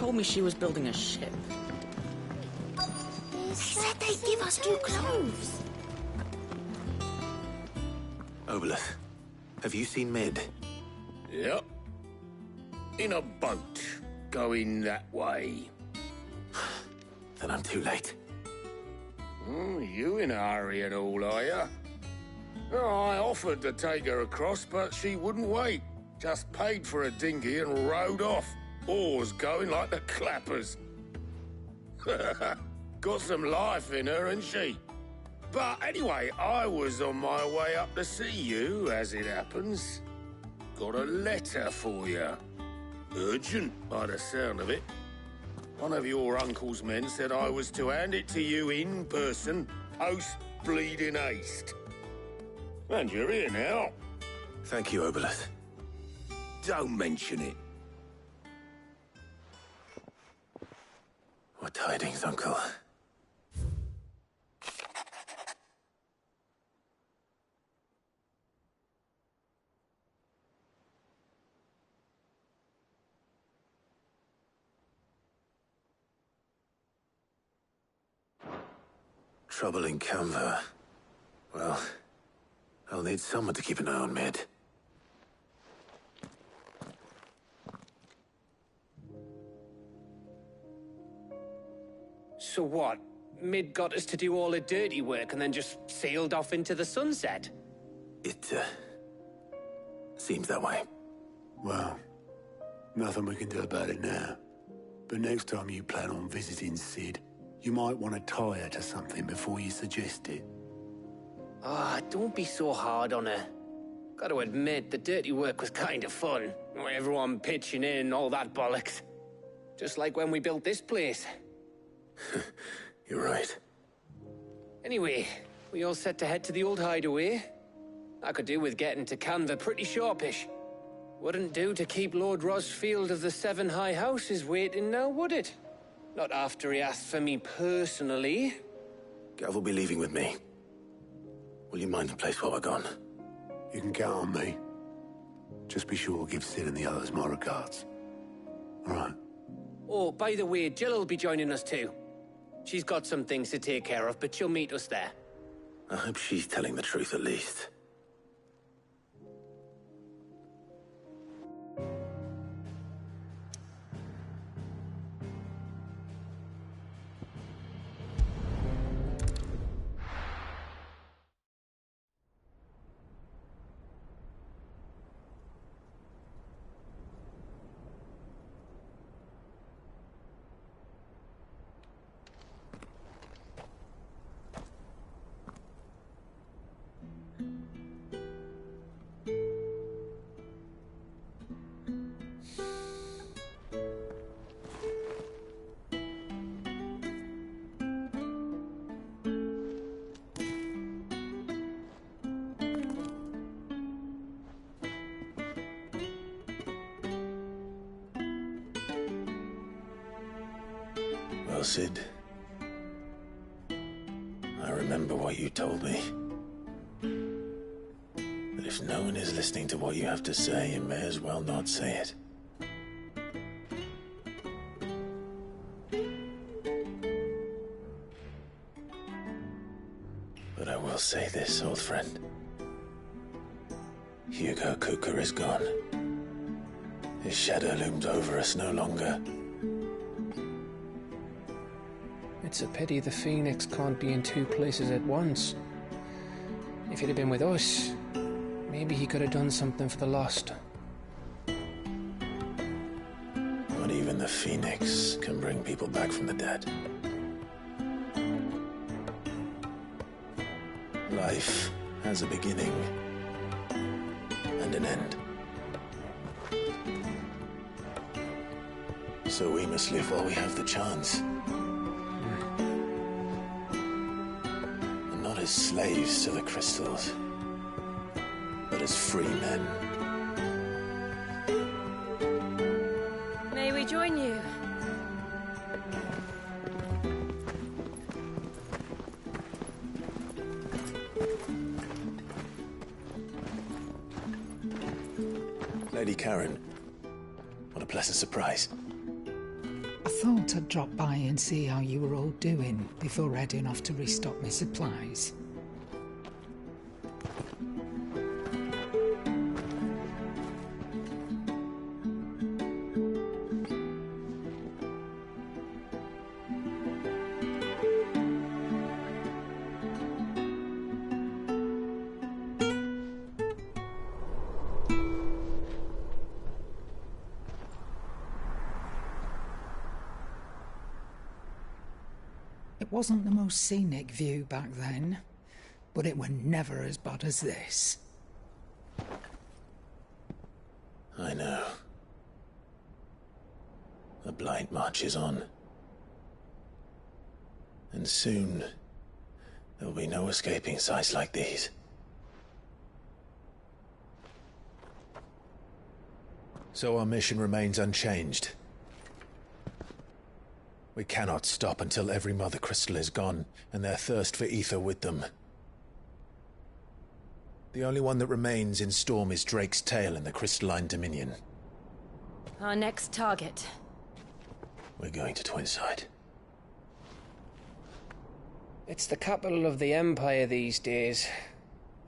told me she was building a ship. They said they'd give us new clothes. Obeleth, have you seen Mid? Yep. In a boat, going that way. Then I'm too late. You in a hurry and all, are you? Oh, I offered to take her across, but she wouldn't wait. Just paid for a dinghy and rowed off. Oars going like the clappers. Got some life in her, ain't she? But anyway, I was on my way up to see you, as it happens. Got a letter for you. Urgent, by the sound of it. One of your uncle's men said I was to hand it to you in person, post-bleeding haste. And you're here now. Thank you, Obeleth. Don't mention it. What tidings, Uncle? Trouble in Canva. Well, I'll need someone to keep an eye on Mid. So what? Mid got us to do all the dirty work and then just sailed off into the sunset? It, seems that way. Well, nothing we can do about it now. But next time you plan on visiting Sid, you might want to tie her to something before you suggest it. Ah, don't be so hard on her. Got to admit, the dirty work was kind of fun. Everyone pitching in, all that bollocks. Just like when we built this place. You're right. Anyway, we all set to head to the old hideaway. I could do with getting to Canva pretty sharpish. Wouldn't do to keep Lord Rosfield of the Seven High Houses waiting now, would it? Not after he asked for me personally. Gav will be leaving with me. Will you mind the place while we're gone? You can count on me. Just be sure to give Sid and the others my regards. All right. Oh, by the way, Jill will be joining us too. She's got some things to take care of, but she'll meet us there. I hope she's telling the truth at least. Well, Sid, I remember what you told me. That if no one is listening to what you have to say, you may as well not say it. But I will say this, old friend. Hugo Cooker is gone. His shadow looms over us no longer. It's a pity the Phoenix can't be in two places at once. If he'd have been with us, maybe he could have done something for the lost. Not even the Phoenix can bring people back from the dead. Life has a beginning and an end. So we must live while we have the chance. Not as slaves to the crystals, but as free men. May we join you? Lady Karen, what a pleasant surprise. thought I'd drop by and see how you were all doing before heading off to restock my supplies. It wasn't the most scenic view back then, but it were never as bad as this. I know. The Blight marches on. And soon, there'll be no escaping sights like these. So our mission remains unchanged. We cannot stop until every Mother Crystal is gone, and their thirst for ether with them. The only one that remains in Storm is Drake's Tail in the Crystalline Dominion. Our next target. We're going to Twinside. It's the capital of the Empire these days.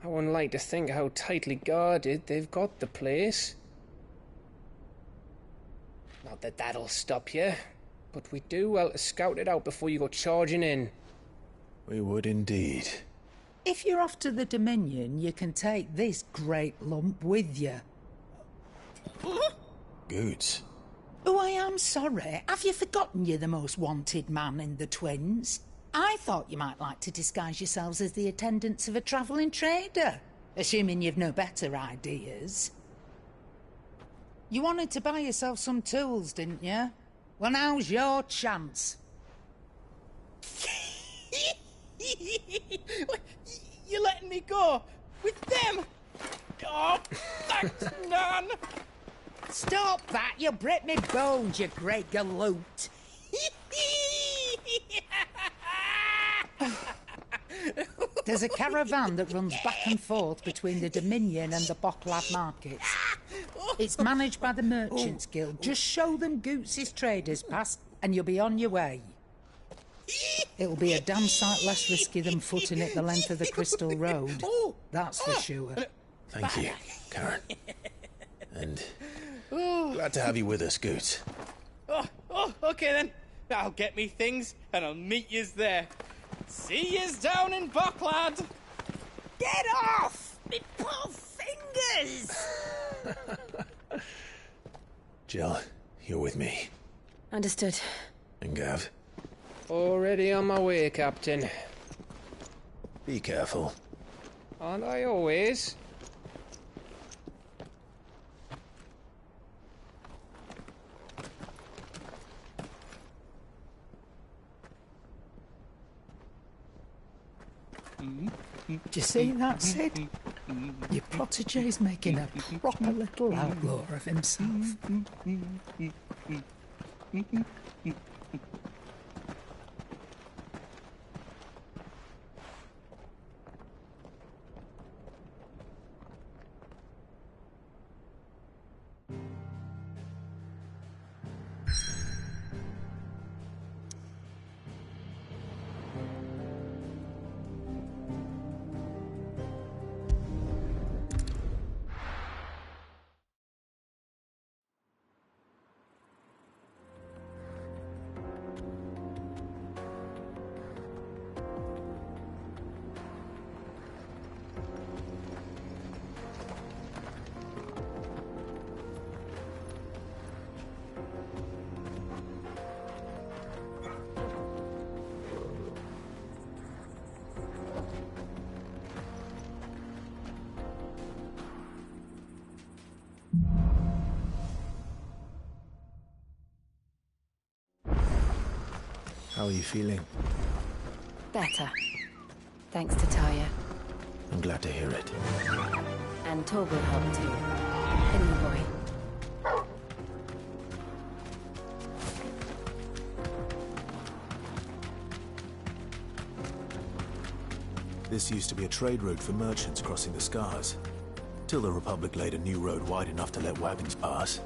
I wouldn't like to think how tightly guarded they've got the place. Not that that'll stop you, but we do well to scout it out before you go charging in. We would indeed. If you're off to the Dominion, you can take this great lump with you. Goods. Oh, I am sorry. Have you forgotten you're the most wanted man in the Twins? I thought you might like to disguise yourselves as the attendants of a travelling trader, assuming you've no better ideas. You wanted to buy yourself some tools, didn't you? Well, now's your chance. You're letting me go with them? Oh, thanks, Nan. Stop that! You'll break me bones, you great galoot. There's a caravan that runs back and forth between the Dominion and the Bocklad markets. It's managed by the Merchants Guild. Just show them Goots' traders pass and you'll be on your way. It'll be a damn sight less risky than footing it the length of the Crystal Road. That's for sure. Thank you, Karen. And glad to have you with us, Goots. Okay then. I'll get me things and I'll meet yous there. See yous down in Bocklad. Get off! Me poor fingers! Jill, you're with me. Understood. And Gav, Already on my way, Captain. be careful. Aren't I always? Do you see that, Sid? Your protege's making a proper little outlaw of himself. How are you feeling? Better. Thanks to Taya. I'm glad to hear it. And Torgal helped too. The new boy. This used to be a trade route for merchants crossing the Scars. Till the Republic laid a new road wide enough to let wagons pass,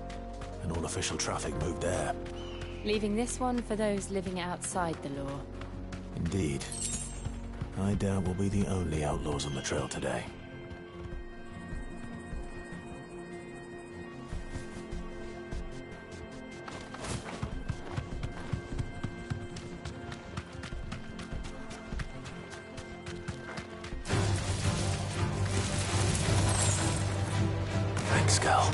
and all official traffic moved there. leaving this one for those living outside the law. Indeed. I doubt we'll be the only outlaws on the trail today. Thanks, Cal.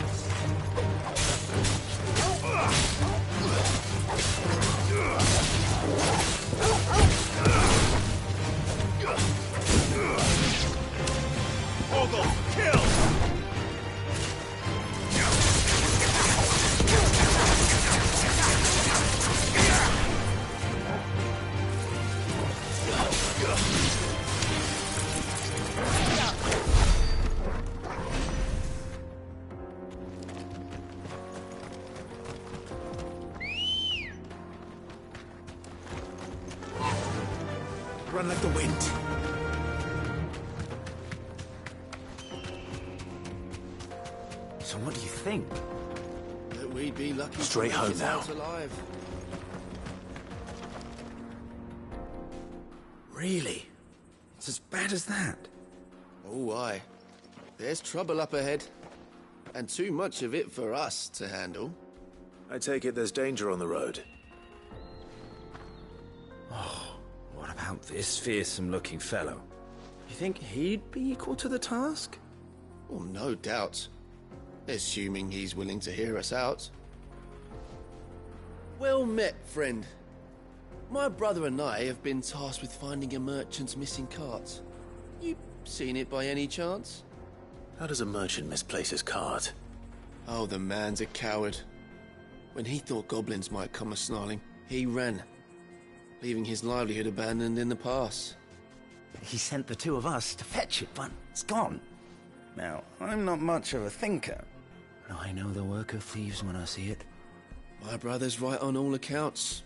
Run like the wind. So what do you think? That we'd be lucky Straight to home make it now. out alive. Really? It's as bad as that? Oh, aye. There's trouble up ahead. And too much of it for us to handle. I take it there's danger on the road. What about this fearsome-looking fellow? You think he'd be equal to the task? Oh, no doubt. Assuming he's willing to hear us out. Well met, friend. My brother and I have been tasked with finding a merchant's missing cart. You seen it by any chance? How does a merchant misplace his cart? Oh, the man's a coward. When he thought goblins might come a-snarling, he ran, leaving his livelihood abandoned in the pass. He sent the two of us to fetch it, but it's gone. Now, I'm not much of a thinker, but I know the work of thieves when I see it. My brother's right on all accounts.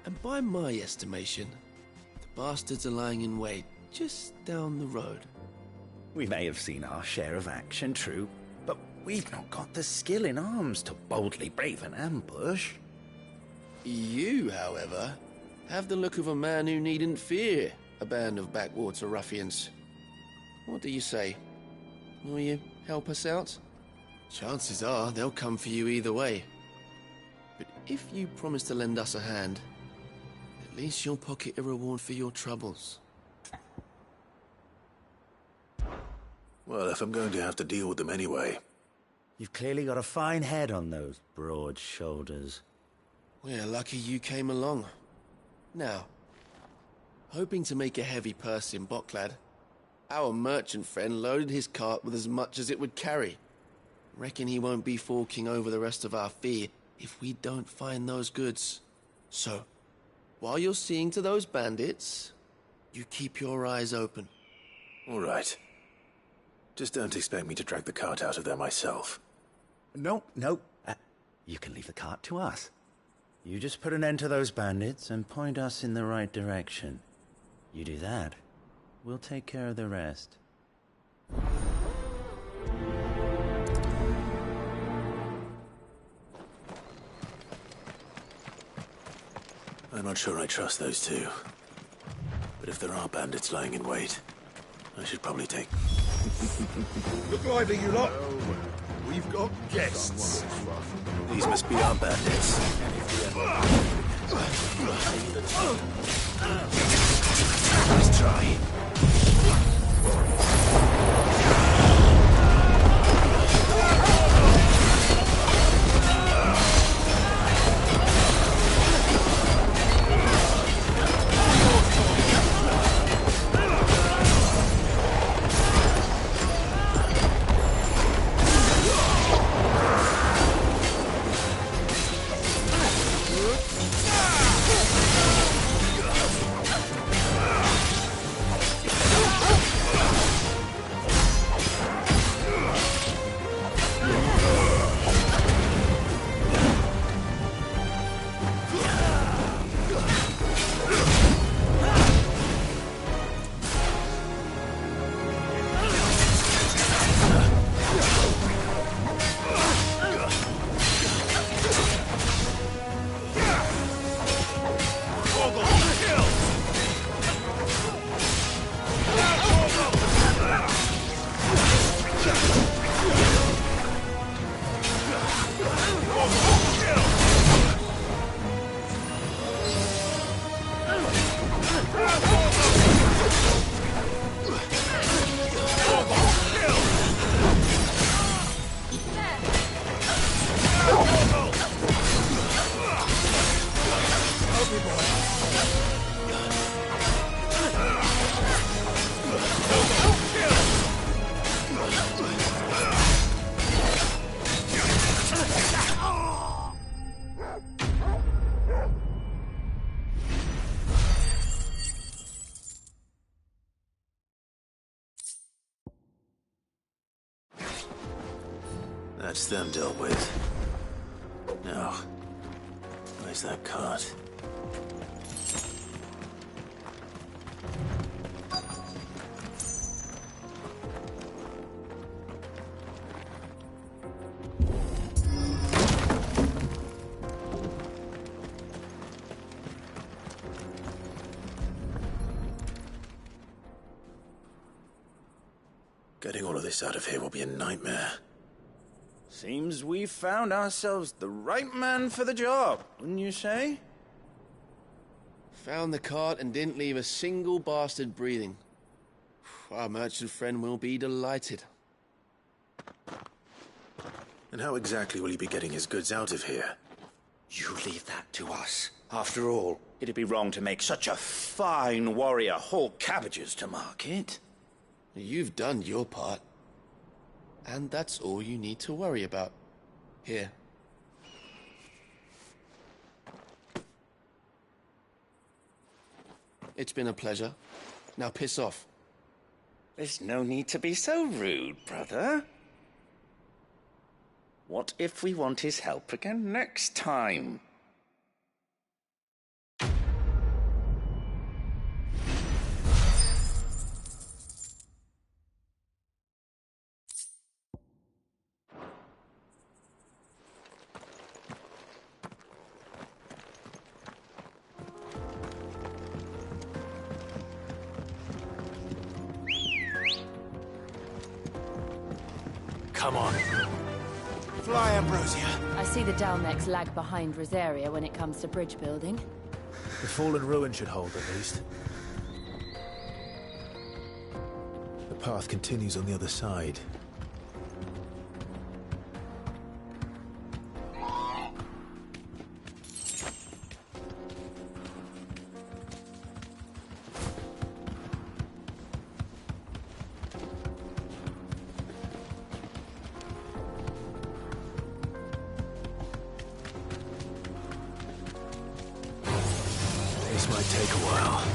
And by my estimation, the bastards are lying in wait just down the road. We may have seen our share of action, true, but we've not got the skill in arms to boldly brave an ambush. You, however, have the look of a man who needn't fear a band of backwater ruffians. What do you say? Will you help us out? Chances are they'll come for you either way. But if you promise to lend us a hand, at least you'll pocket a reward for your troubles. Well, if I'm going to have to deal with them anyway. You've clearly got a fine head on those broad shoulders. We're lucky you came along. Now, hoping to make a heavy purse in Bocklad, our merchant friend loaded his cart with as much as it would carry. Reckon he won't be forking over the rest of our fee if we don't find those goods. So, while you're seeing to those bandits, you keep your eyes open. All right. Just don't expect me to drag the cart out of there myself. No. You can leave the cart to us. You just put an end to those bandits and point us in the right direction. You do that, we'll take care of the rest. I'm not sure I trust those two. But if there are bandits lying in wait, I should probably take... Look lively, you lot. We've got guests. These must be our bandits. Let's try. That's them dealt with. Now, where's that cart? Getting all of this out of here will be a nightmare. Seems we've found ourselves the right man for the job, wouldn't you say? Found the cart and didn't leave a single bastard breathing. Our merchant friend will be delighted. And how exactly will he be getting his goods out of here? You leave that to us. After all, it'd be wrong to make such a fine warrior haul cabbages to market. You've done your part. And that's all you need to worry about. Here. It's been a pleasure. Now piss off. There's no need to be so rude, brother. What if we want his help again next time? Come on. Fly, Ambrosia. I see the Dalmex lag behind Rosaria when it comes to bridge building. The fallen ruin should hold, at least. The path continues on the other side. This might take a while.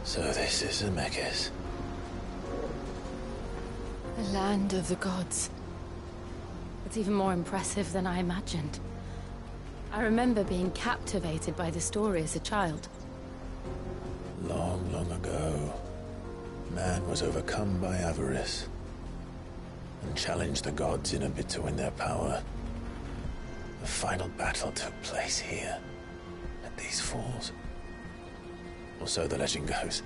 So this is Zemeckis. The land of the gods. It's even more impressive than I imagined. I remember being captivated by the story as a child. Long, long ago, man was overcome by avarice and challenged the gods in a bid to win their power. The final battle took place here, at these falls. Or so the legend goes.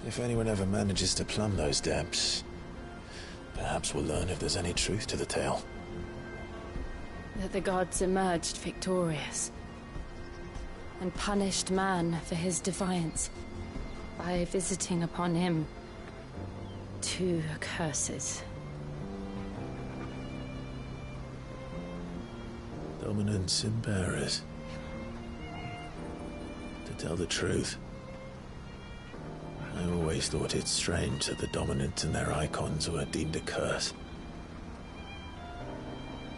If anyone ever manages to plumb those depths, perhaps we'll learn if there's any truth to the tale. That the gods emerged victorious and punished man for his defiance by visiting upon him 2 curses. Dominance and bearers. To tell the truth, I always thought it strange that the dominant and their icons were deemed a curse.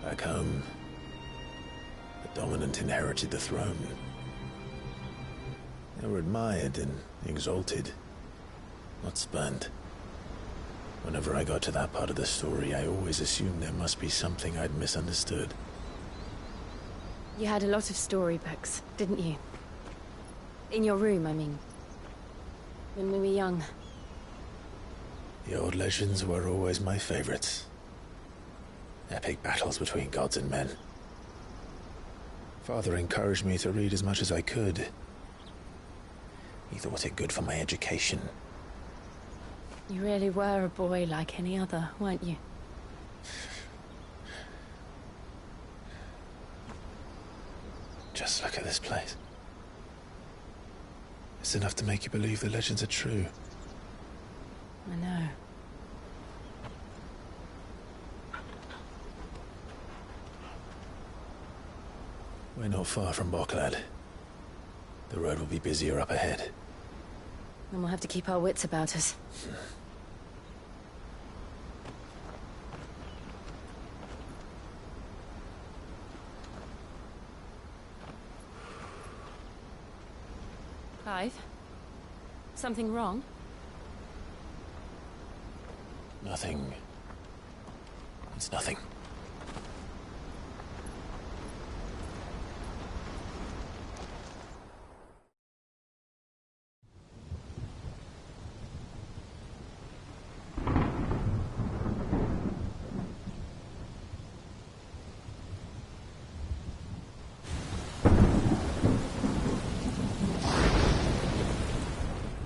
Back home, the dominant inherited the throne. They were admired and exalted, not spurned. When Whenever I got to that part of the story, I always assumed there must be something I'd misunderstood. You had a lot of storybooks, didn't you? In your room, I mean. When we were young. The old legends were always my favorites. Epic battles between gods and men. Father encouraged me to read as much as I could. He thought it good for my education. You really were a boy like any other, weren't you? Just look at this place. It's enough to make you believe the legends are true. I know. We're not far from Boklad. The road will be busier up ahead. Then we'll have to keep our wits about us. Clive? Something wrong? Nothing. It's nothing.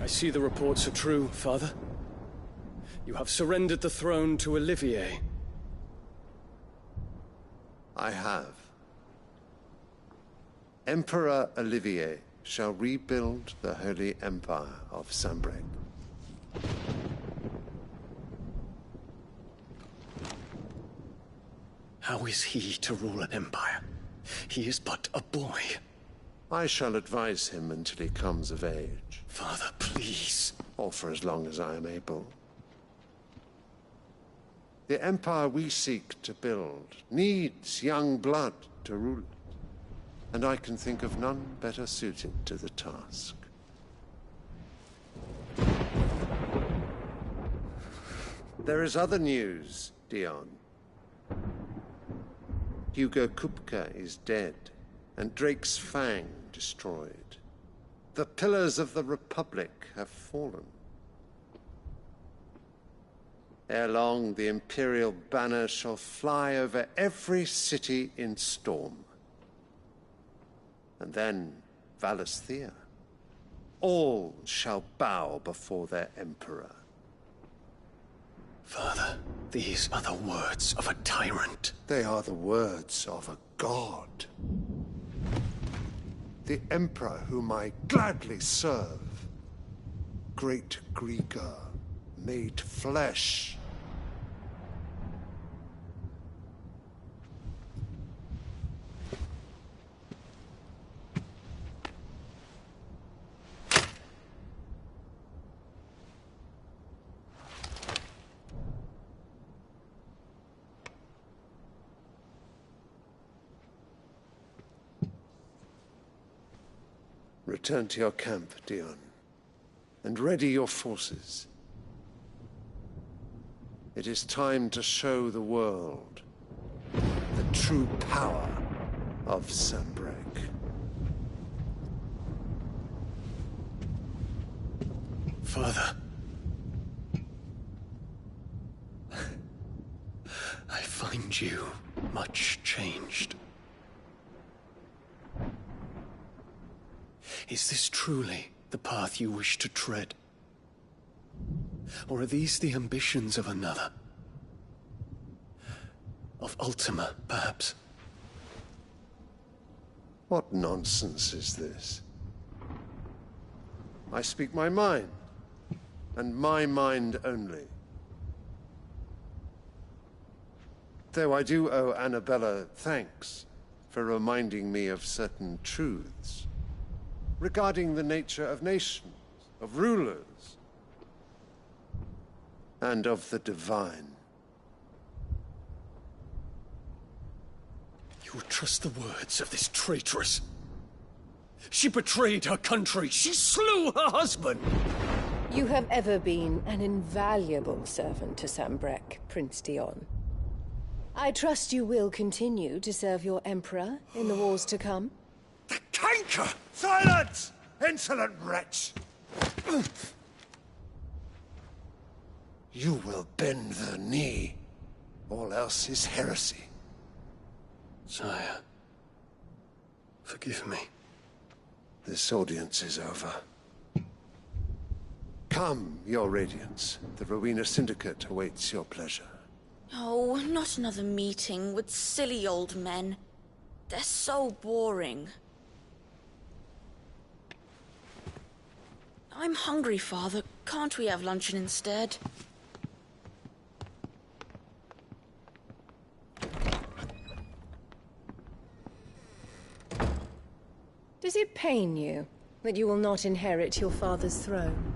I see the reports are true, Father. You have surrendered the throne to Olivier. I have. Emperor Olivier shall rebuild the Holy Empire of Sanbreque. How is he to rule an empire? He is but a boy. I shall advise him until he comes of age. Father, please. Or for as long as I am able. The empire we seek to build needs young blood to rule it, and I can think of none better suited to the task. There is other news, Dion. Hugo Kupka is dead, and Drake's Fang destroyed. The pillars of the Republic have fallen. Ere long, the Imperial banner shall fly over every city in Storm. And then, Valisthea. All shall bow before their Emperor. Father, these are the words of a tyrant. They are the words of a god. The Emperor whom I gladly serve. Great Grieger, made flesh. Return to your camp, Dion, and ready your forces. It is time to show the world the true power of Sanbreque. Father. I find you much changed. Is this truly the path you wish to tread? Or are these the ambitions of another? Of Ultima, perhaps? What nonsense is this? I speak my mind, and my mind only. Though I do owe Annabella thanks for reminding me of certain truths regarding the nature of nations, of rulers, and of the divine. You would trust the words of this traitress? She betrayed her country. She slew her husband. You have ever been an invaluable servant to Sambrek, Prince Dion. I trust you will continue to serve your Emperor in the wars to come. The canker! Silence! Insolent wretch! You will bend the knee. All else is heresy. Sire, forgive me. This audience is over. Come, your Radiance. The Rowena Syndicate awaits your pleasure. Oh, not another meeting with silly old men. They're so boring. I'm hungry, Father. Can't we have luncheon instead? Does it pain you that you will not inherit your father's throne?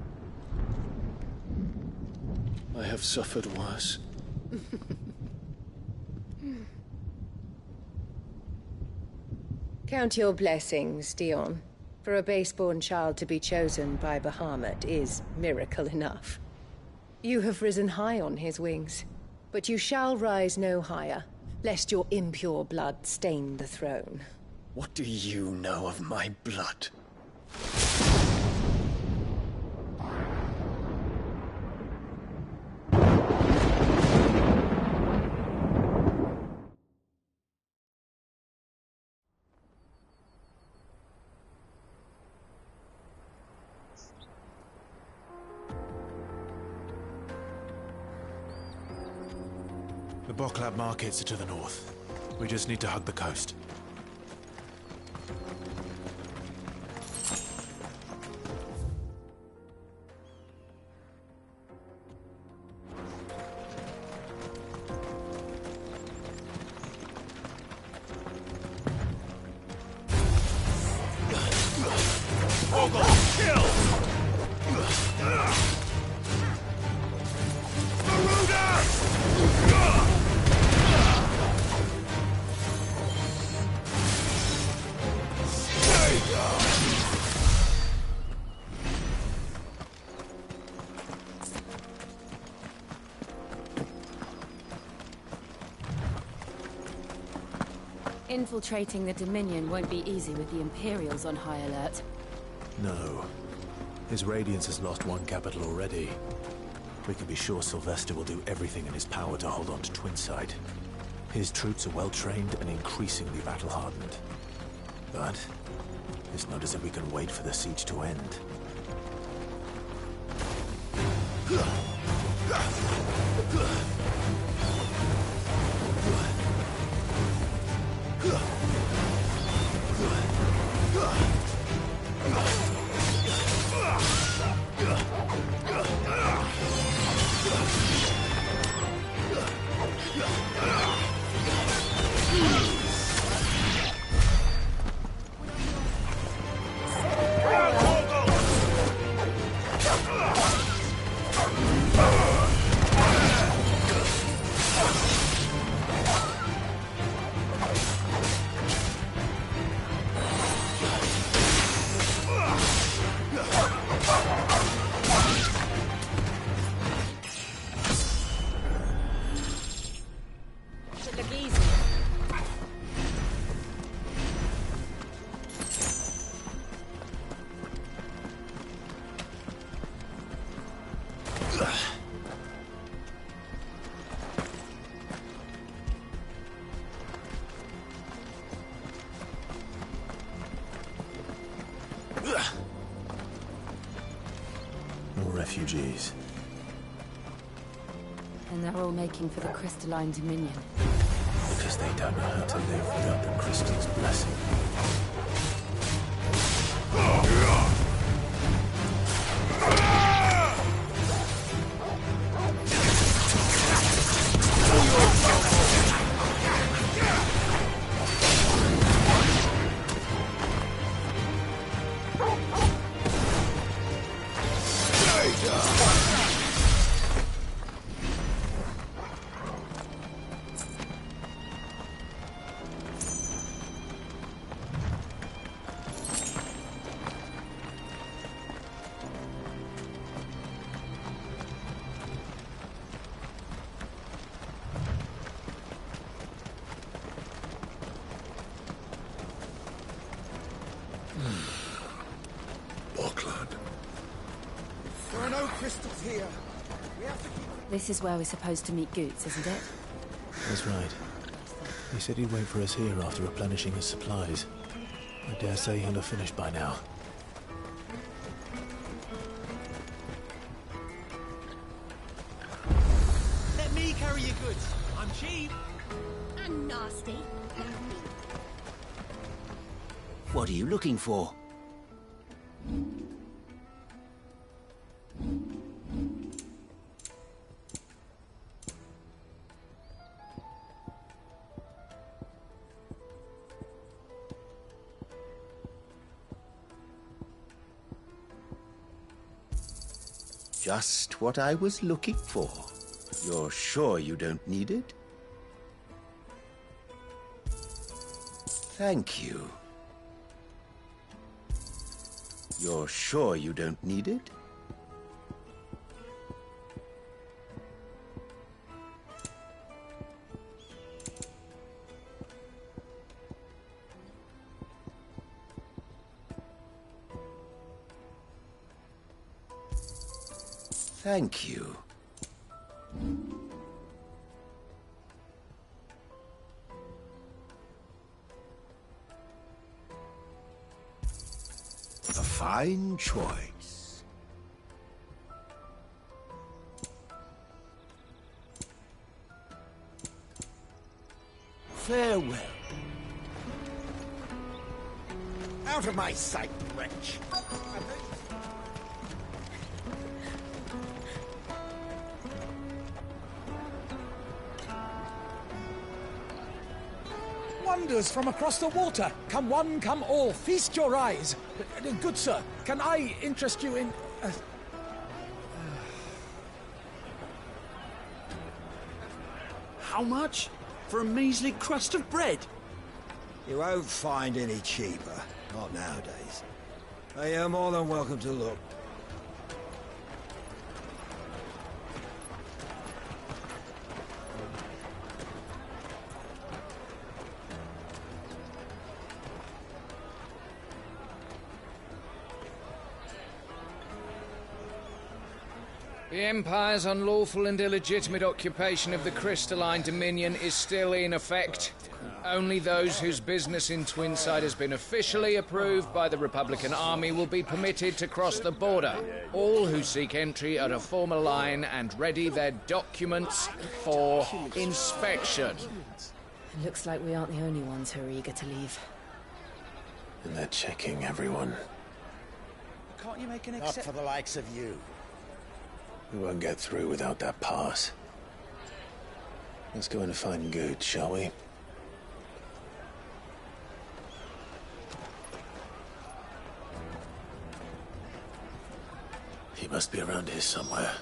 I have suffered worse. Count your blessings, Dion. For a base-born child to be chosen by Bahamut is miracle enough. You have risen high on his wings, but you shall rise no higher, lest your impure blood stain the throne. What do you know of my blood? The Boklab markets are to the north. We just need to hug the coast. Infiltrating the Dominion won't be easy with the Imperials on high alert. No. His Radiance has lost one capital already. We can be sure Sylvester will do everything in his power to hold on to Twinside. His troops are well-trained and increasingly battle-hardened. But it's not as if we can wait for the siege to end. More refugees. And they're all making for the Crystalline Dominion. Because they don't know how to live without the Crystal's blessing. here. We have to keep... This is where we're supposed to meet Goots, isn't it? That's right. He said he'd wait for us here after replenishing his supplies. I dare say he'll have finished by now. Let me carry your goods. I'm cheap. And nasty. What are you looking for? Just what I was looking for. You're sure you don't need it? Thank you. You're sure you don't need it? Thank you. A fine choice. Farewell. Out of my sight, wretch. Wonders from across the water. Come one, come all. Feast your eyes. Good sir, can I interest you in... How much? For a measly crust of bread? You won't find any cheaper. Not nowadays. You're more than welcome to look. The Empire's unlawful and illegitimate occupation of the Crystalline Dominion is still in effect. Only those whose business in Twinside has been officially approved by the Republican Army will be permitted to cross the border. All who seek entry are to form a line and ready their documents for inspection. It looks like we aren't the only ones who are eager to leave. And they're checking everyone. Can't you make an Not for the likes of you. We won't get through without that pass. Let's go and find Good, shall we? He must be around here somewhere.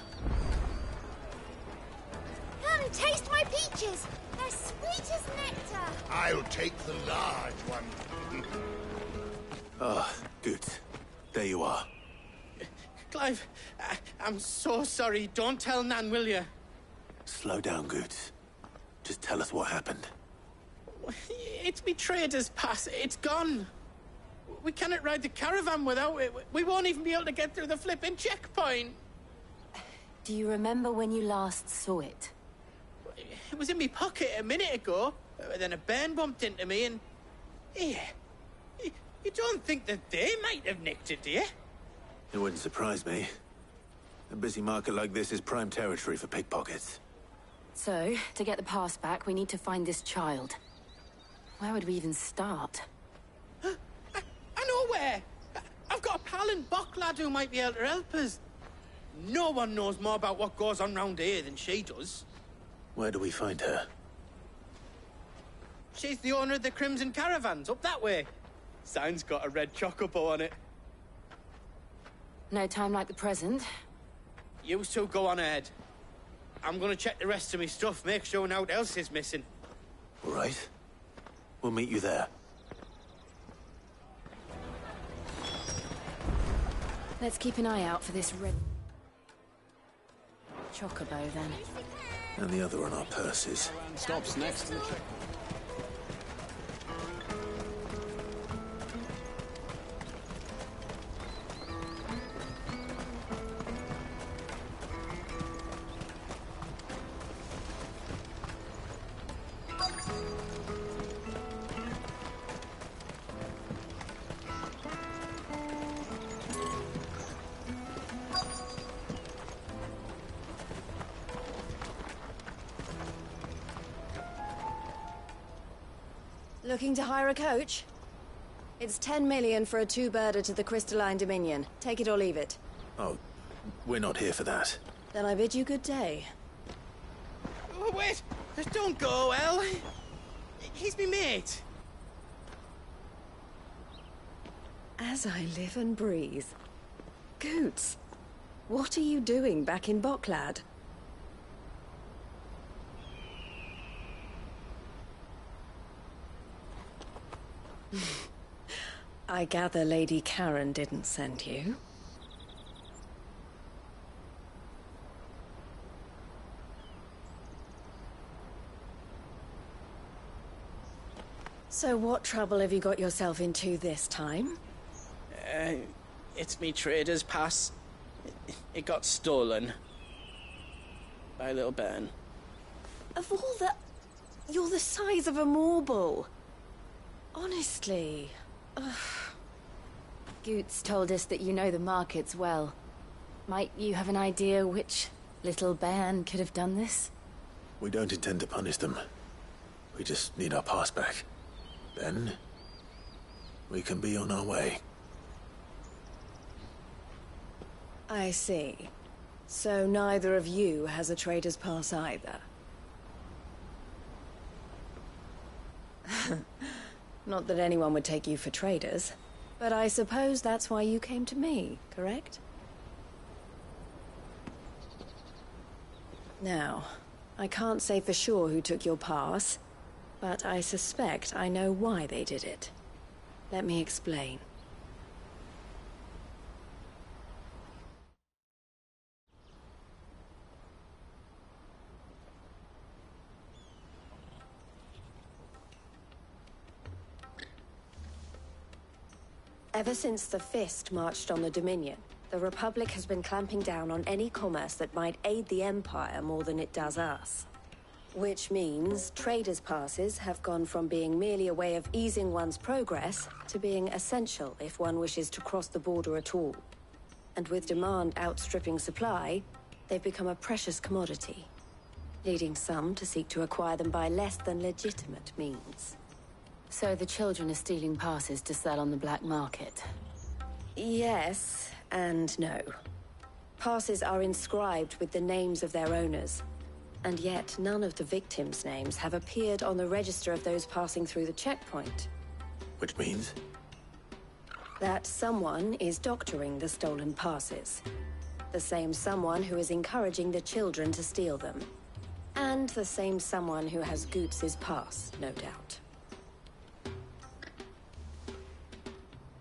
Come, taste my peaches. They're sweet as nectar. I'll take the large one. Ah, Good. There you are. Clive, I'm so sorry. Don't tell Nan, will you? Slow down, Good. Just tell us what happened. It's betrayed us, Pass. It's gone. We cannot ride the caravan without it. We won't even be able to get through the flipping checkpoint. Do you remember when you last saw it? It was in my pocket a minute ago. Then a bairn bumped into me and... Yeah. You don't think that they might have nicked it, do you? It wouldn't surprise me. A busy market like this is prime territory for pickpockets. So, to get the pass back, we need to find this child. Where would we even start? I know where! I've got a pal in Bock lad who might be able to help us. No one knows more about what goes on round here than she does. Where do we find her? She's the owner of the Crimson Caravans, up that way. Sign's got a red chocobo on it. No time like the present. You two go on ahead. I'm gonna check the rest of my stuff, make sure naught else is missing. All right. We'll meet you there. Let's keep an eye out for this red... chocobo, then. And the other on our purses. Stops next to the check. Looking to hire a coach? It's 10 million for a two-birder to the Crystalline Dominion. Take it or leave it. Oh, we're not here for that. Then I bid you good day. Oh, wait! Don't go, El. He's me mate. As I live and breathe. Goots, what are you doing back in Boklad? I gather Lady Karen didn't send you. So what trouble have you got yourself into this time? It's me trader's pass. It got stolen. By little Ben. Of all the... You're the size of a marble. Honestly. Ugh. Goots told us that you know the markets well. Might you have an idea which little bairn could have done this? We don't intend to punish them. We just need our pass back. Then, we can be on our way. I see. So neither of you has a trader's pass either. Not that anyone would take you for traders, but I suppose that's why you came to me, correct? Now, I can't say for sure who took your pass, but I suspect I know why they did it. Let me explain. Ever since the Fist marched on the Dominion, the Republic has been clamping down on any commerce that might aid the Empire more than it does us. Which means traders' passes have gone from being merely a way of easing one's progress to being essential if one wishes to cross the border at all. And with demand outstripping supply, they've become a precious commodity, leading some to seek to acquire them by less than legitimate means. So the children are stealing passes to sell on the black market? Yes, and no. Passes are inscribed with the names of their owners, and yet none of the victims' names have appeared on the register of those passing through the checkpoint. Which means? That someone is doctoring the stolen passes. The same someone who is encouraging the children to steal them. And the same someone who has Goots's pass, no doubt.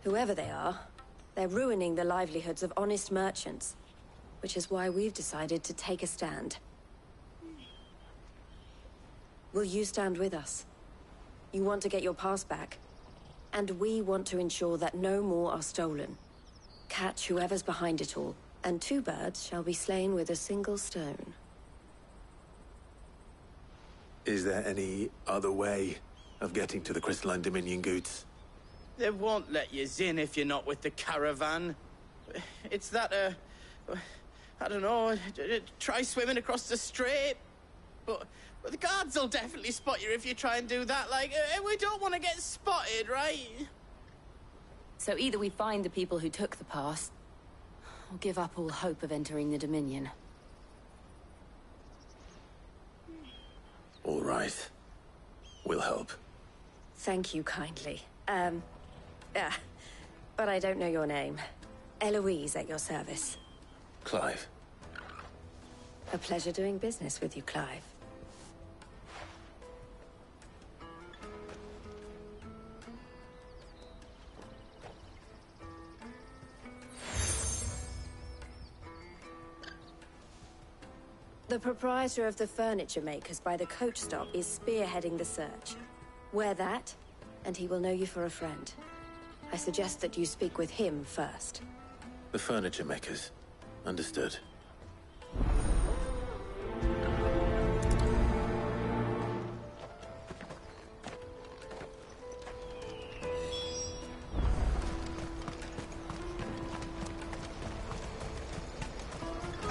Whoever they are, they're ruining the livelihoods of honest merchants, which is why we've decided to take a stand. Will you stand with us? You want to get your pass back, and we want to ensure that no more are stolen. Catch whoever's behind it all, and two birds shall be slain with a single stone. Is there any other way of getting to the Crystalline Dominion, Goots? They won't let you in if you're not with the caravan. It's that, I don't know, try swimming across the strait. But the guards will definitely spot you if you try and do that. Like, we don't want to get spotted, right? So either we find the people who took the pass, or give up all hope of entering the Dominion. All right. We'll help. Thank you kindly. But I don't know your name. Eloise at your service. Clive. A pleasure doing business with you, Clive. The proprietor of the furniture makers by the coach stop is spearheading the search. Wear that, and he will know you for a friend. I suggest that you speak with him first. The furniture makers. Understood.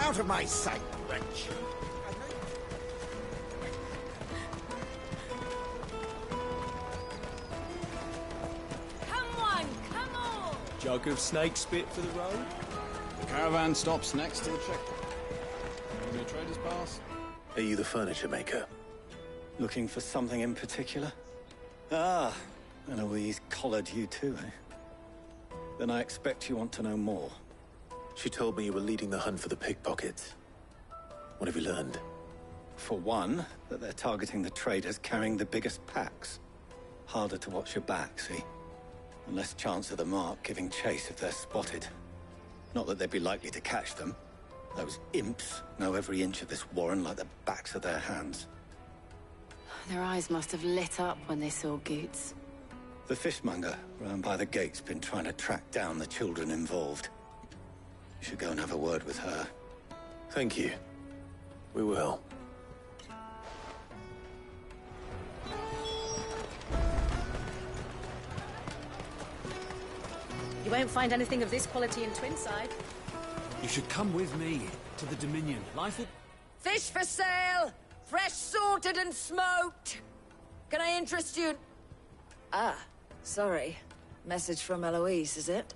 Out of my sight, wretch! Jug of snake spit for the road? The caravan stops next to the checkpoint. Maybe a trader's pass? Are you the furniture maker? Looking for something in particular? Ah, Eloise collared you too, eh? Then I expect you want to know more. She told me you were leading the hunt for the pickpockets. What have you learned? For one, that they're targeting the traders carrying the biggest packs. Harder to watch your back, see? And less chance of the mark giving chase if they're spotted. Not that they'd be likely to catch them. Those imps know every inch of this warren like the backs of their hands. Their eyes must have lit up when they saw Goots. The fishmonger round by the gate's been trying to track down the children involved. You should go and have a word with her. Thank you. We will. You won't find anything of this quality in Twinside. You should come with me to the Dominion. Life will... Fish for sale! Fresh sorted and smoked! Can I interest you? Ah, sorry. Message from Eloise, is it?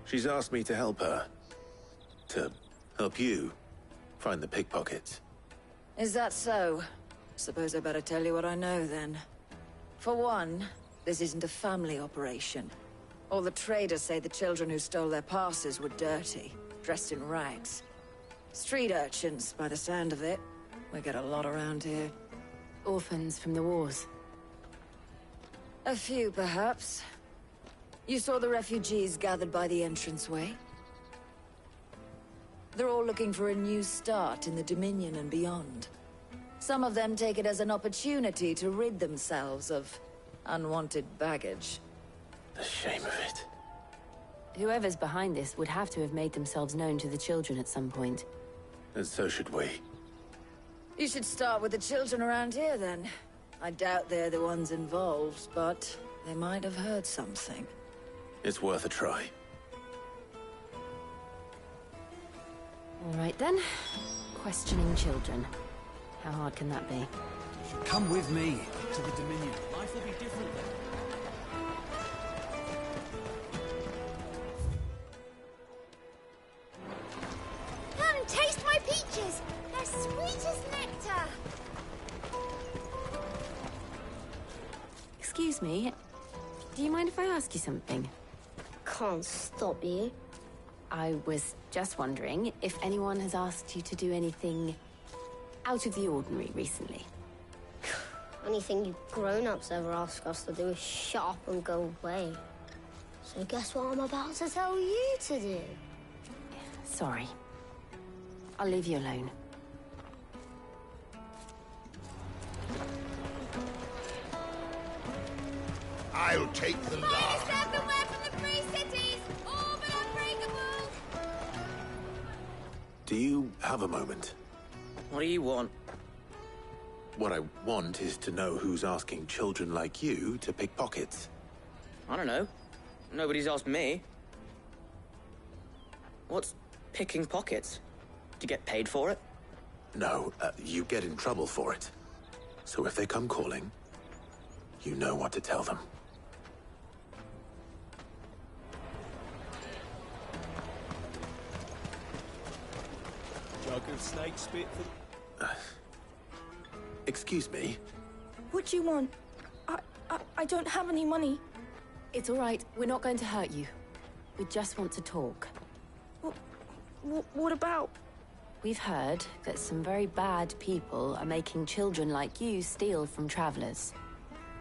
She's asked me to help her. To help you find the pickpockets. Is that so? Suppose I better tell you what I know, then. For one, this isn't a family operation. All the traders say the children who stole their passes were dirty, dressed in rags. Street urchins, by the sound of it. We get a lot around here. Orphans from the wars. A few, perhaps. You saw the refugees gathered by the entranceway? They're all looking for a new start in the Dominion and beyond. Some of them take it as an opportunity to rid themselves of unwanted baggage. The shame of it. Whoever's behind this would have to have made themselves known to the children at some point. And so should we. You should start with the children around here, then. I doubt they're the ones involved, but they might have heard something. It's worth a try. All right, then. Questioning children. How hard can that be? You should come with me to the Dominion. Life will be different then. Come, taste my peaches! They're sweet as nectar! Excuse me. Do you mind if I ask you something? Can't stop you. I was just wondering if anyone has asked you to do anything out of the ordinary recently. Anything you grown-ups ever ask us to do is shut up and go away. So guess what I'm about to tell you to do? Sorry. I'll leave you alone. I'll take the Finest earthenware from the Free Cities! All but unbreakable! Do you have a moment? What do you want? What I want is to know who's asking children like you to pick pockets. I don't know. Nobody's asked me. What's picking pockets? Do you get paid for it? No, you get in trouble for it. So if they come calling, you know what to tell them. Jug of snake spit for... Excuse me? What do you want? I don't have any money. It's all right. We're not going to hurt you. We just want to talk. What about? We've heard that some very bad people are making children like you steal from travelers.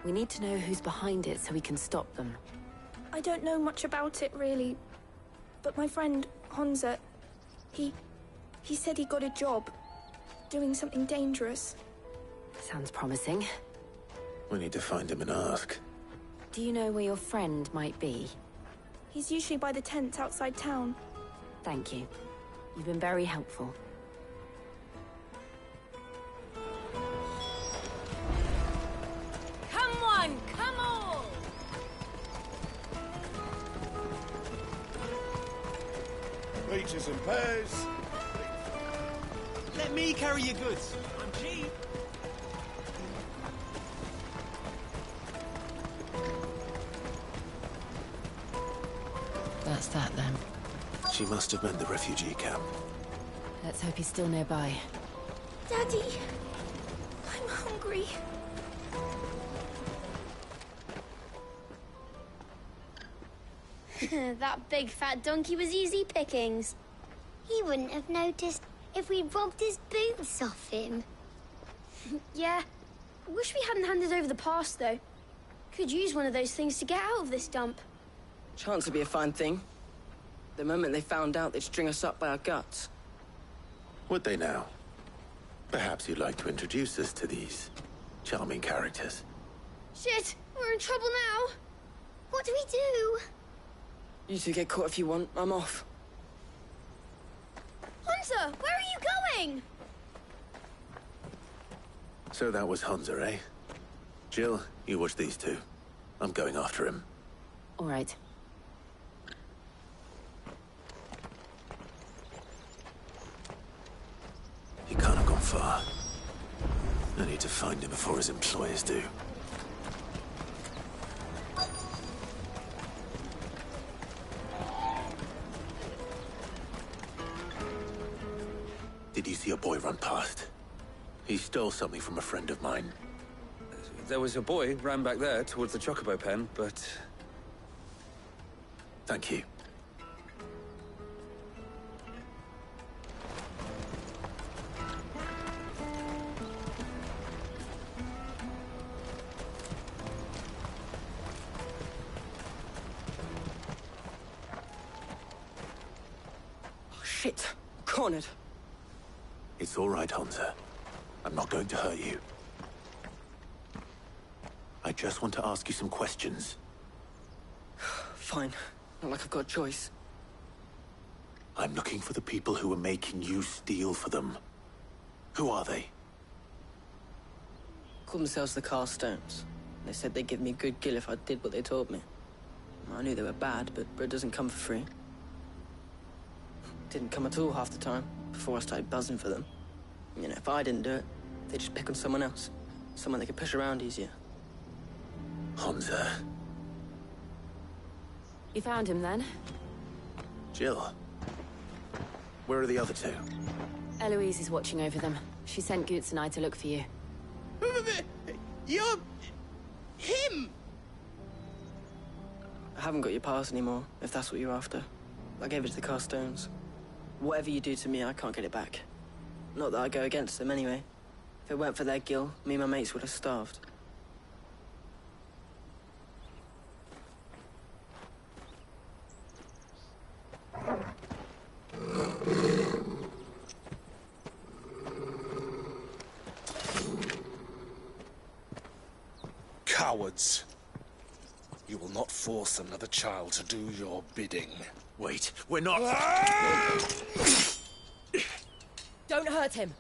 We need to know who's behind it so we can stop them. I don't know much about it, really. But my friend, Honza, he said he got a job doing something dangerous. Sounds promising. We need to find him and ask. Do you know where your friend might be? He's usually by the tents outside town. Thank you. You've been very helpful. Come one, come all! Peaches and pears. Let me carry your goods. I'm cheap. That's What's that, then? She must have meant the refugee camp. Let's hope he's still nearby. Daddy, I'm hungry. That big fat donkey was easy pickings. He wouldn't have noticed if we'd robbed his boots off him. Yeah. Wish we hadn't handed over the pass, though. Could use one of those things to get out of this dump. Chance would be a fine thing. The moment they found out, they'd string us up by our guts. Would they now? Perhaps you'd like to introduce us to these charming characters. Shit, we're in trouble now. What do we do? You two get caught if you want. I'm off. Hunter, where are you going? So that was Hunter, eh? Jill, you watch these two. I'm going after him. All right. He can't have gone far. I need to find him before his employers do. Did you see a boy run past? He stole something from a friend of mine. There was a boy ran back there towards the Chocobo pen, but... Thank you. Oh, shit. Cornered. It's all right, Hunter. I'm not going to hurt you. I just want to ask you some questions. Fine. Not like I've got a choice. I'm looking for the people who are making you steal for them. Who are they? Called themselves the Carstones. They said they'd give me good gill if I did what they told me. I knew they were bad, but bread doesn't come for free. Didn't come at all half the time, before I started buzzing for them. You know, if I didn't do it, they'd just pick on someone else. Someone they could push around easier. Hunter. You found him, then? Jill. Where are the other two? Eloise is watching over them. She sent Goots and I to look for you. You're... him! I haven't got your pass anymore, if that's what you're after. I gave it to the Carstones. Whatever you do to me, I can't get it back. Not that I go against them, anyway. If it weren't for their gill, me and my mates would have starved. Cowards. You will not force another child to do your bidding. Wait, we're not... Don't hurt him.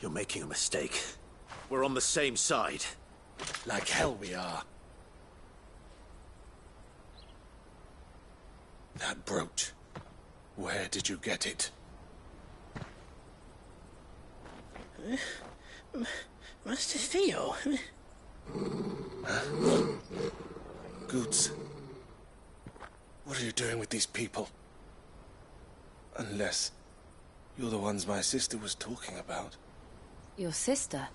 You're making a mistake. We're on the same side. Like hell we are. That brooch. Where did you get it? Master Theo? Goots. What are you doing with these people? Unless you're the ones my sister was talking about. Your sister?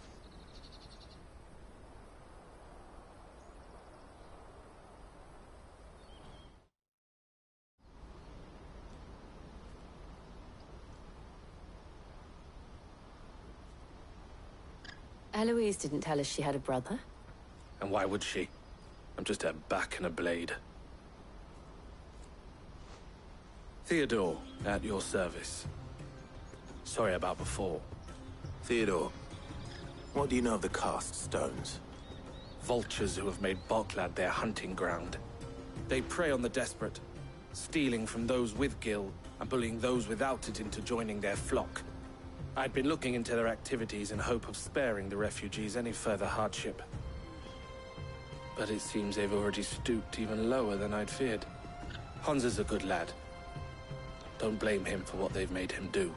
Eloise didn't tell us she had a brother. And why would she? I'm just her back and a blade. Theodore, at your service. Sorry about before. Theodore, what do you know of the Cast Stones? Vultures who have made Balklad their hunting ground. They prey on the desperate, stealing from those with gil and bullying those without it into joining their flock. I'd been looking into their activities in hope of sparing the refugees any further hardship. But it seems they've already stooped even lower than I'd feared. Hans is a good lad. Don't blame him for what they've made him do.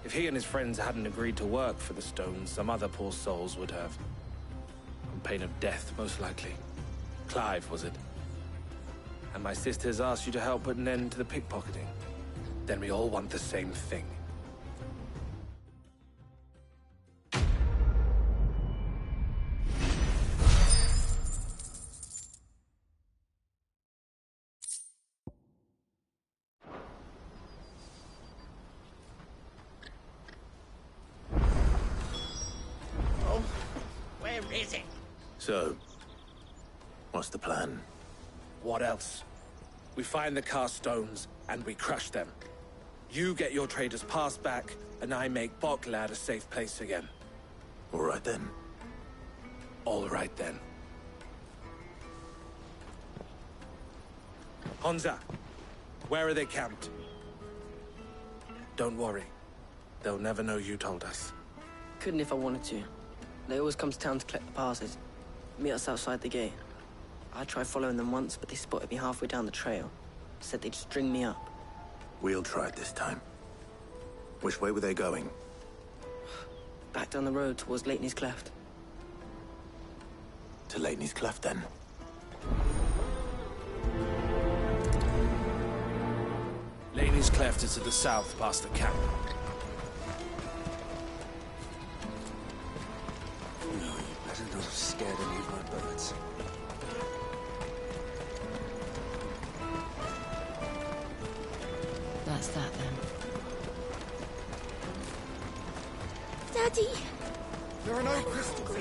If he and his friends hadn't agreed to work for the Stones, some other poor souls would have. And pain of death, most likely. Clive, was it? And my sisters asked you to help put an end to the pickpocketing. Then we all want the same thing. Oh, where is it? So, what's the plan? What else? We find the cast stones, and we crush them. You get your trader's pass back, and I make Boklad a safe place again. All right then. All right then. Honza, where are they camped? Don't worry. They'll never know you told us. Couldn't if I wanted to. They always come to town to collect the passes. Meet us outside the gate. I tried following them once, but they spotted me halfway down the trail. Said they'd string me up. We'll try it this time. Which way were they going? Back down the road towards Lateney's Cleft. To Lateney's Cleft, then. Laney's Cleft is to the south, past the camp. No, you better not have scared any of my birds. That's that then. Daddy! There are no crystals.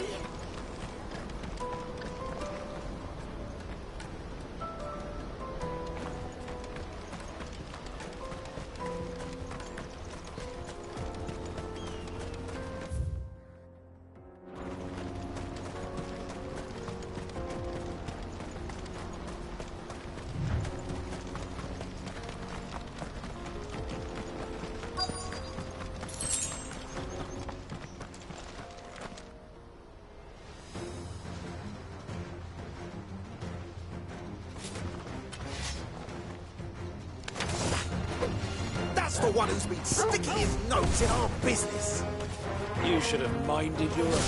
That's the one who's been sticking his nose in our business. You should have minded your own.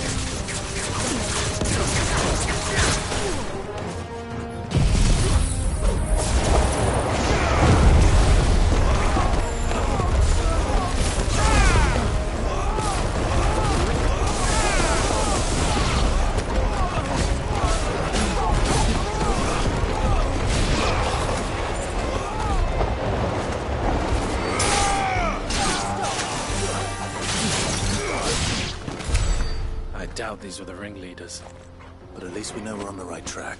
I doubt these were the ringleaders. But at least we know we're on the right track.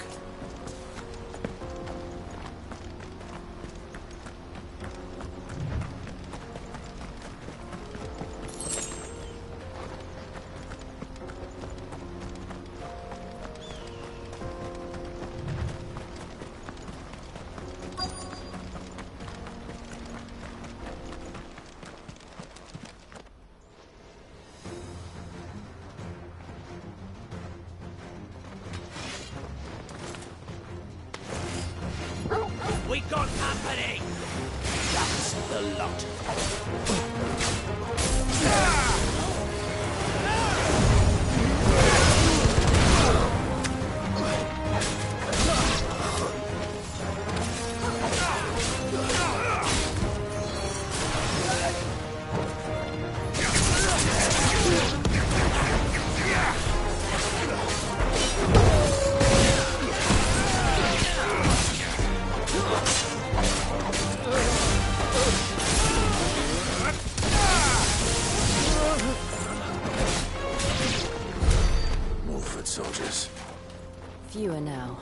We got company! That's the lot. Soldiers. Fewer now.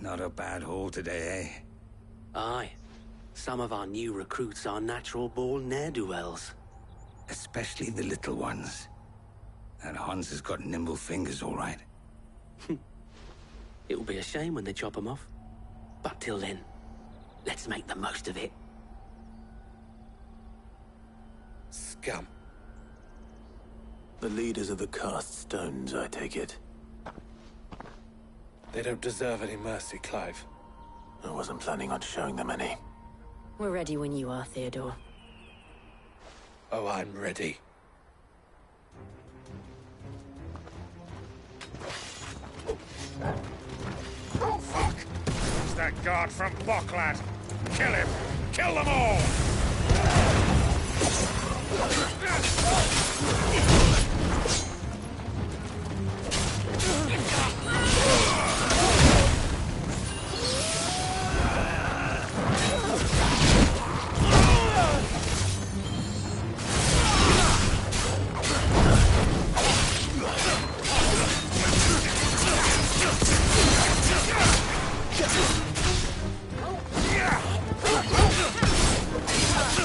Not a bad haul today, eh? Aye. Some of our new recruits are natural-born ne'er-do-wells. Especially the little ones. That Hans has got nimble fingers, all right. It'll be a shame when they chop them off. But till then, let's make the most of it. Scum. The leaders of the cast stones, I take it. They don't deserve any mercy, Clive. I wasn't planning on showing them any. We're ready when you are, Theodore. Oh, I'm ready. Oh, fuck! It's that guard from Boklad. Kill him! Kill them all!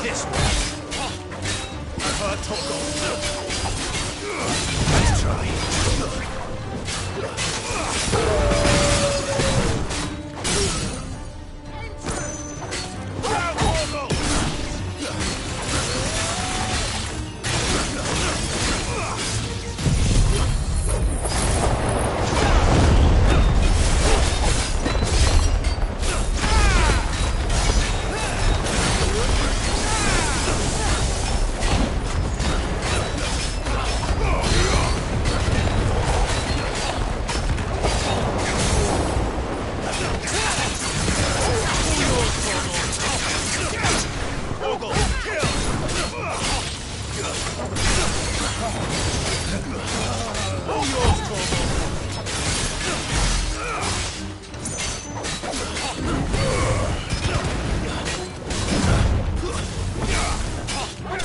This way. I've heard Torgal. Let's try.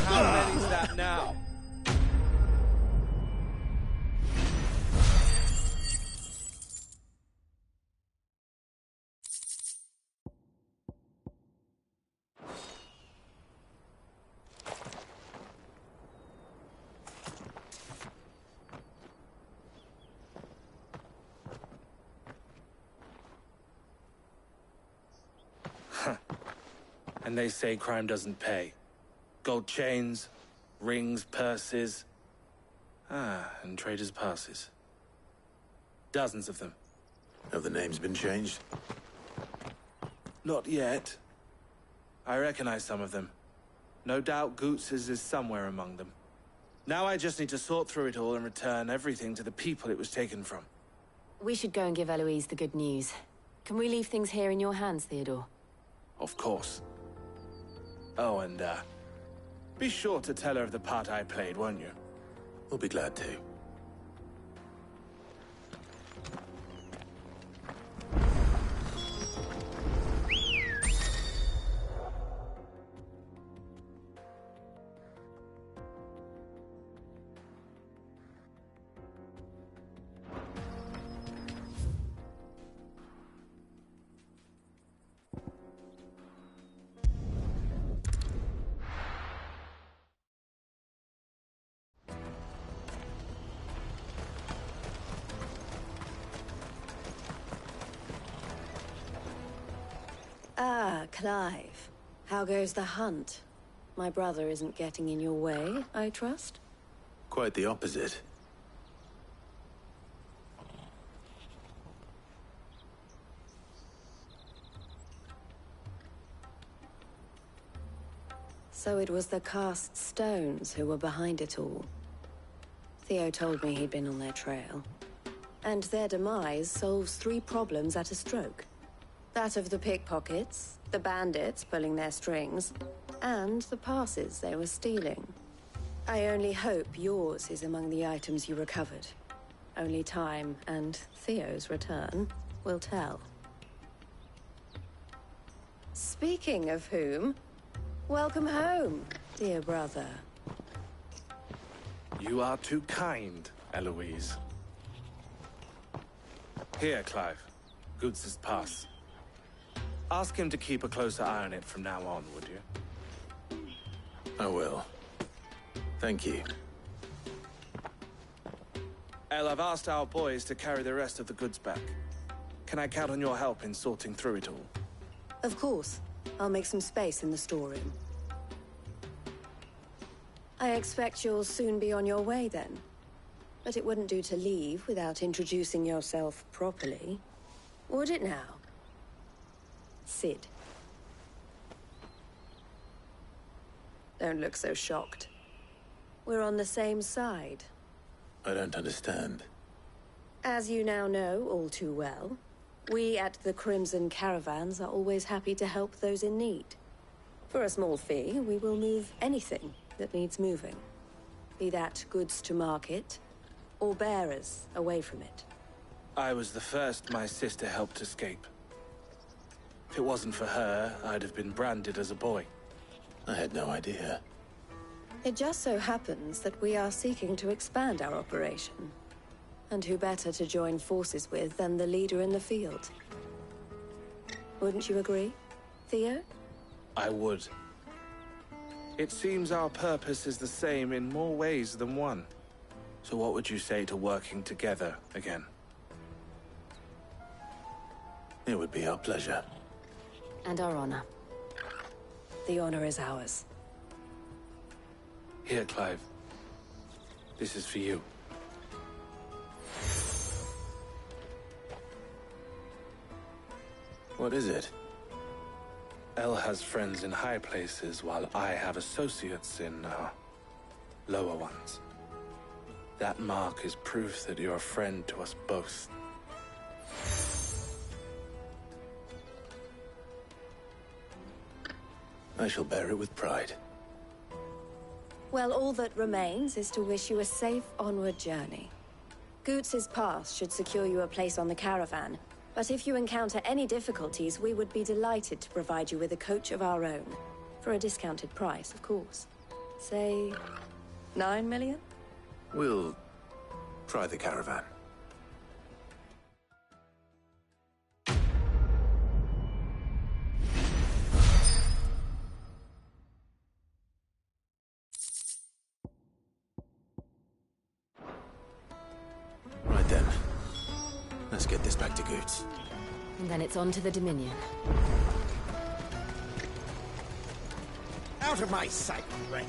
How many's that now? And they say crime doesn't pay. Gold chains, rings, purses. And traders' passes. Dozens of them. Have the names been changed? Not yet. I recognize some of them. No doubt Goots's is somewhere among them. Now I just need to sort through it all and return everything to the people it was taken from. We should go and give Eloise the good news. Can we leave things here in your hands, Theodore? Of course. Oh, and, be sure to tell her of the part I played, won't you? We'll be glad to. Ah, Clive. How goes the hunt? My brother isn't getting in your way, I trust? Quite the opposite. So it was the cast stones who were behind it all. Theo told me he'd been on their trail. And their demise solves 3 problems at a stroke. That of the pickpockets, the bandits pulling their strings, and the passes they were stealing. I only hope yours is among the items you recovered. Only time and Theo's return will tell. Speaking of whom, welcome home, dear brother. You are too kind, Eloise. Here, Clive. Goots's pass. Ask him to keep a closer eye on it from now on, would you? I will. Thank you. El, I've asked our boys to carry the rest of the goods back. Can I count on your help in sorting through it all? Of course. I'll make some space in the storeroom. I expect you'll soon be on your way then. But it wouldn't do to leave without introducing yourself properly. Would it now? Sid. Don't look so shocked. We're on the same side. I don't understand. As you now know all too well, we at the Crimson Caravans are always happy to help those in need. For a small fee, we will move anything that needs moving. Be that goods to market, or bearers away from it. I was the first my sister helped escape. If it wasn't for her, I'd have been branded as a boy. I had no idea. It just so happens that we are seeking to expand our operation. And who better to join forces with than the leader in the field? Wouldn't you agree, Theo? I would. It seems our purpose is the same in more ways than one. So what would you say to working together again? It would be our pleasure. And our honor. The honor is ours. Here, Clive. This is for you. What is it? El has friends in high places, while I have associates in, lower ones. That mark is proof that you're a friend to us both. I shall bear it with pride. Well, all that remains is to wish you a safe onward journey. Goots's pass should secure you a place on the caravan, but if you encounter any difficulties, we would be delighted to provide you with a coach of our own. For a discounted price, of course. Say, 9 million? We'll try the caravan. Right then. Let's get this back to Goots. And then it's on to the Dominion. Out of my sight, wretch!